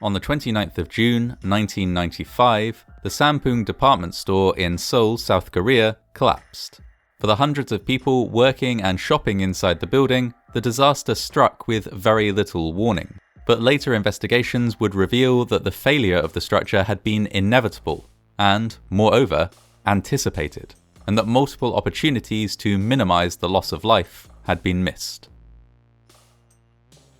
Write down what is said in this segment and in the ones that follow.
On the 29th of June 1995, the Sampoong department store in Seoul, South Korea, collapsed. For the hundreds of people working and shopping inside the building, the disaster struck with very little warning. But later investigations would reveal that the failure of the structure had been inevitable and, moreover, anticipated, and that multiple opportunities to minimize the loss of life had been missed.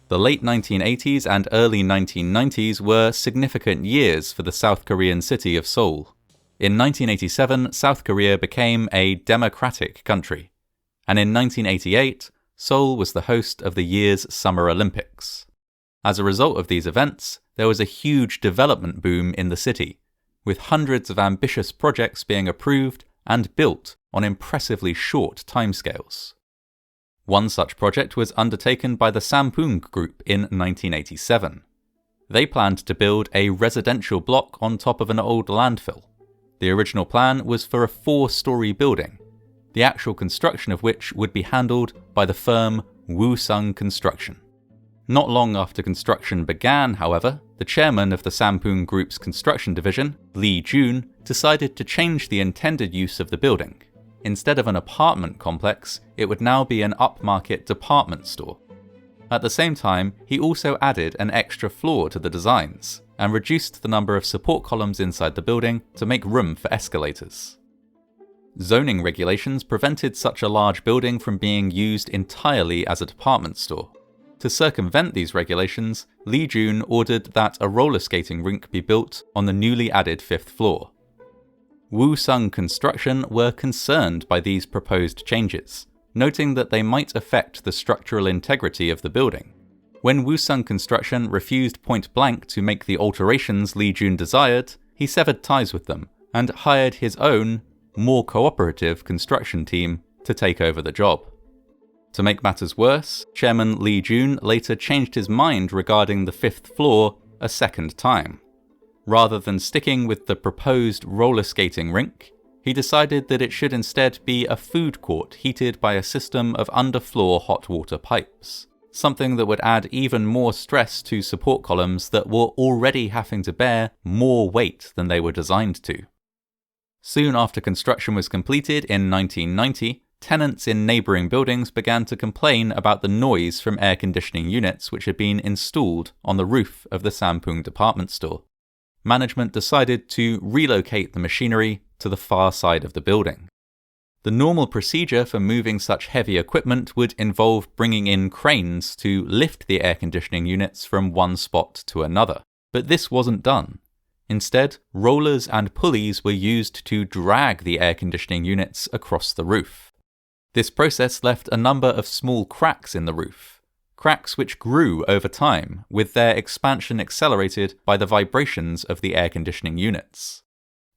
The late 1980s and early 1990s were significant years for the South Korean city of Seoul. In 1987, South Korea became a democratic country, and in 1988, Seoul was the host of the year's Summer Olympics. As a result of these events, there was a huge development boom in the city, with hundreds of ambitious projects being approved and built on impressively short timescales. One such project was undertaken by the Sampoong Group in 1987. They planned to build a residential block on top of an old landfill. The original plan was for a 4-story building, the actual construction of which would be handled by the firm Woosung Construction. Not long after construction began, however, the chairman of the Sampoong Group's construction division, Lee Jun, decided to change the intended use of the building. Instead of an apartment complex, it would now be an upmarket department store. At the same time, he also added an extra floor to the designs and reduced the number of support columns inside the building to make room for escalators. Zoning regulations prevented such a large building from being used entirely as a department store. To circumvent these regulations, Lee Jun ordered that a roller skating rink be built on the newly added 5th floor. Woosung Construction were concerned by these proposed changes, noting that they might affect the structural integrity of the building. When Woosung Construction refused point blank to make the alterations Lee Jun desired, he severed ties with them and hired his own, more cooperative construction team to take over the job. To make matters worse, Chairman Lee Jun later changed his mind regarding the 5th floor a second time. Rather than sticking with the proposed roller skating rink, he decided that it should instead be a food court heated by a system of underfloor hot water pipes, something that would add even more stress to support columns that were already having to bear more weight than they were designed to. Soon after construction was completed in 1990, tenants in neighbouring buildings began to complain about the noise from air conditioning units which had been installed on the roof of the Sampoong department store. Management decided to relocate the machinery to the far side of the building. The normal procedure for moving such heavy equipment would involve bringing in cranes to lift the air conditioning units from one spot to another, but this wasn't done. Instead, rollers and pulleys were used to drag the air conditioning units across the roof. This process left a number of small cracks in the roof, cracks which grew over time, with their expansion accelerated by the vibrations of the air conditioning units.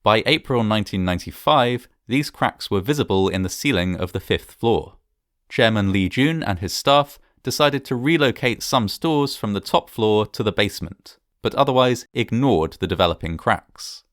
By April 1995, these cracks were visible in the ceiling of the 5th floor. Chairman Lee Jun and his staff decided to relocate some stores from the top floor to the basement, but otherwise ignored the developing cracks.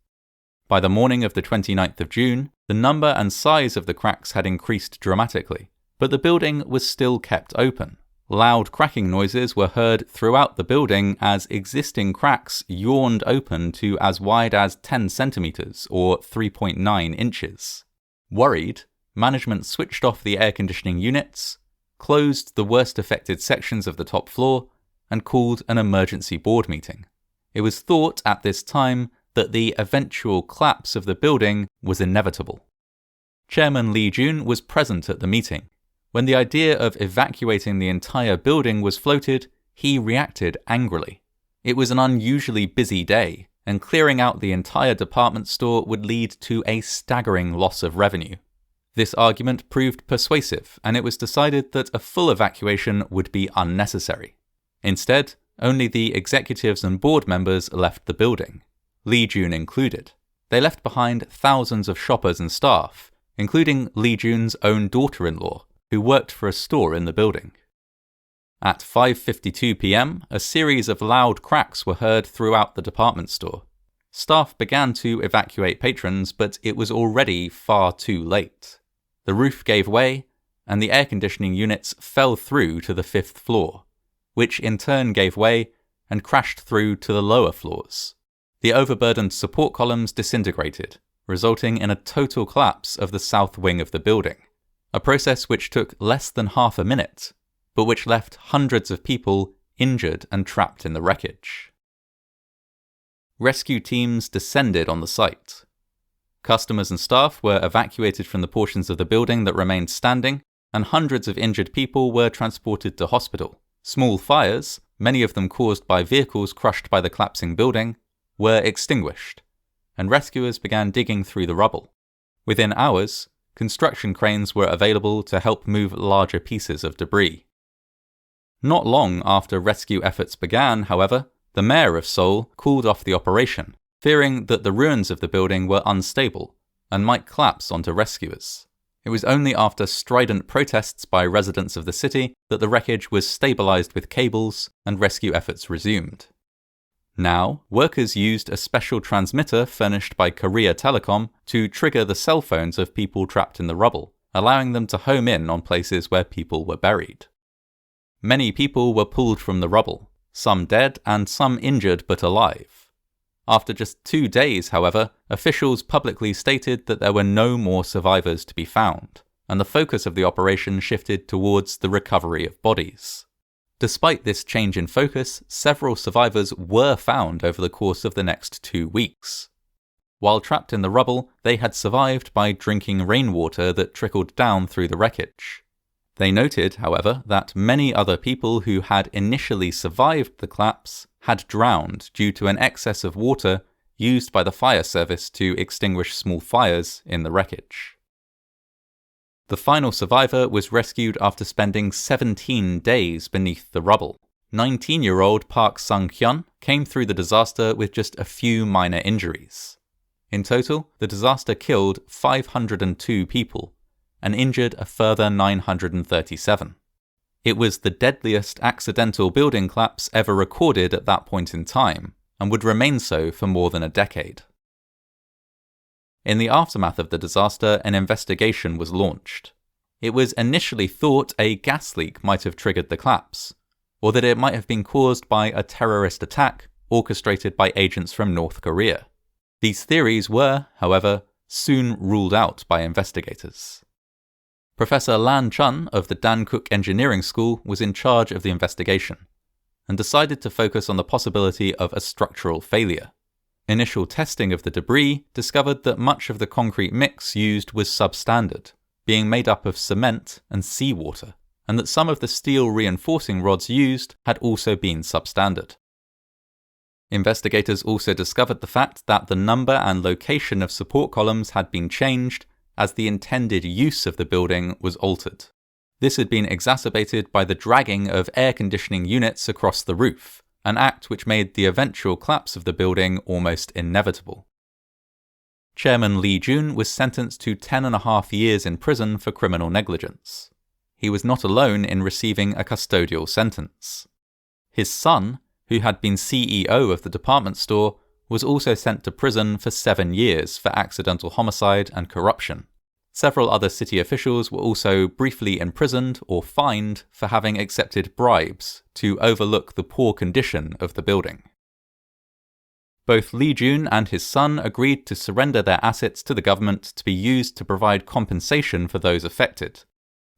By the morning of the 29th of June, the number and size of the cracks had increased dramatically, but the building was still kept open. Loud cracking noises were heard throughout the building as existing cracks yawned open to as wide as 10 centimeters or 3.9 inches. Worried, management switched off the air conditioning units, closed the worst affected sections of the top floor, and called an emergency board meeting. It was thought at this time that the eventual collapse of the building was inevitable. Chairman Lee Jun was present at the meeting. When the idea of evacuating the entire building was floated, he reacted angrily. It was an unusually busy day, and clearing out the entire department store would lead to a staggering loss of revenue. This argument proved persuasive, and it was decided that a full evacuation would be unnecessary. Instead, only the executives and board members left the building, Lee Jun included. They left behind thousands of shoppers and staff, including Lee Jun's own daughter-in-law, who worked for a store in the building. At 5:52 p.m, a series of loud cracks were heard throughout the department store. Staff began to evacuate patrons, but it was already far too late. The roof gave way, and the air conditioning units fell through to the 5th floor, which in turn gave way, and crashed through to the lower floors. The overburdened support columns disintegrated, resulting in a total collapse of the south wing of the building, a process which took less than half a minute, but which left hundreds of people injured and trapped in the wreckage. Rescue teams descended on the site. Customers and staff were evacuated from the portions of the building that remained standing, and hundreds of injured people were transported to hospital. Small fires, many of them caused by vehicles crushed by the collapsing building, were extinguished, and rescuers began digging through the rubble. Within hours, construction cranes were available to help move larger pieces of debris. Not long after rescue efforts began, however, the mayor of Seoul called off the operation, fearing that the ruins of the building were unstable and might collapse onto rescuers. It was only after strident protests by residents of the city that the wreckage was stabilized with cables and rescue efforts resumed. Now, workers used a special transmitter furnished by Korea Telecom to trigger the cell phones of people trapped in the rubble, allowing them to home in on places where people were buried. Many people were pulled from the rubble, some dead and some injured but alive. After just 2 days, however, officials publicly stated that there were no more survivors to be found, and the focus of the operation shifted towards the recovery of bodies. Despite this change in focus, several survivors were found over the course of the next 2 weeks. While trapped in the rubble, they had survived by drinking rainwater that trickled down through the wreckage. They noted, however, that many other people who had initially survived the collapse had drowned due to an excess of water used by the fire service to extinguish small fires in the wreckage. The final survivor was rescued after spending 17 days beneath the rubble. 19-year-old Park Sung-hyun came through the disaster with just a few minor injuries. In total, the disaster killed 502 people and injured a further 937. It was the deadliest accidental building collapse ever recorded at that point in time, and would remain so for more than a decade. In the aftermath of the disaster, an investigation was launched. It was initially thought a gas leak might have triggered the collapse, or that it might have been caused by a terrorist attack orchestrated by agents from North Korea. These theories were, however, soon ruled out by investigators. Professor Lan Chun of the Dankook Engineering School was in charge of the investigation, and decided to focus on the possibility of a structural failure. Initial testing of the debris discovered that much of the concrete mix used was substandard, being made up of cement and seawater, and that some of the steel reinforcing rods used had also been substandard. Investigators also discovered the fact that the number and location of support columns had been changed as the intended use of the building was altered. This had been exacerbated by the dragging of air conditioning units across the roof, an act which made the eventual collapse of the building almost inevitable. Chairman Lee Jun was sentenced to 10.5 years in prison for criminal negligence. He was not alone in receiving a custodial sentence. His son, who had been CEO of the department store, was also sent to prison for 7 years for accidental homicide and corruption. Several other city officials were also briefly imprisoned or fined for having accepted bribes to overlook the poor condition of the building. Both Lee Jun and his son agreed to surrender their assets to the government to be used to provide compensation for those affected.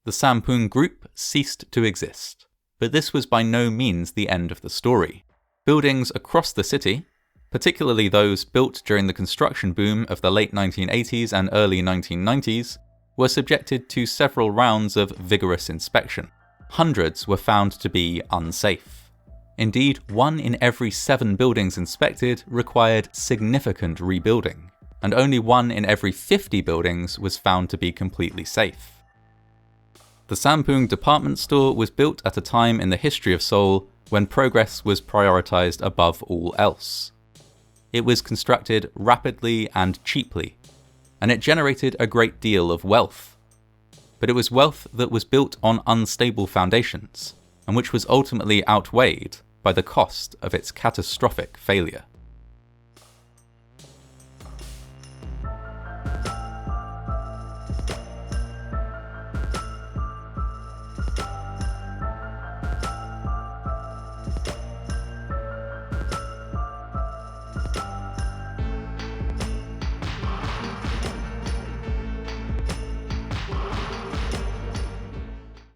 The Sampoong group ceased to exist, but this was by no means the end of the story. Buildings across the city, particularly those built during the construction boom of the late 1980s and early 1990s, were subjected to several rounds of vigorous inspection. Hundreds were found to be unsafe. Indeed, 1 in every 7 buildings inspected required significant rebuilding, and only 1 in every 50 buildings was found to be completely safe. The Sampoong department store was built at a time in the history of Seoul when progress was prioritized above all else. It was constructed rapidly and cheaply, and it generated a great deal of wealth. But it was wealth that was built on unstable foundations, and which was ultimately outweighed by the cost of its catastrophic failure.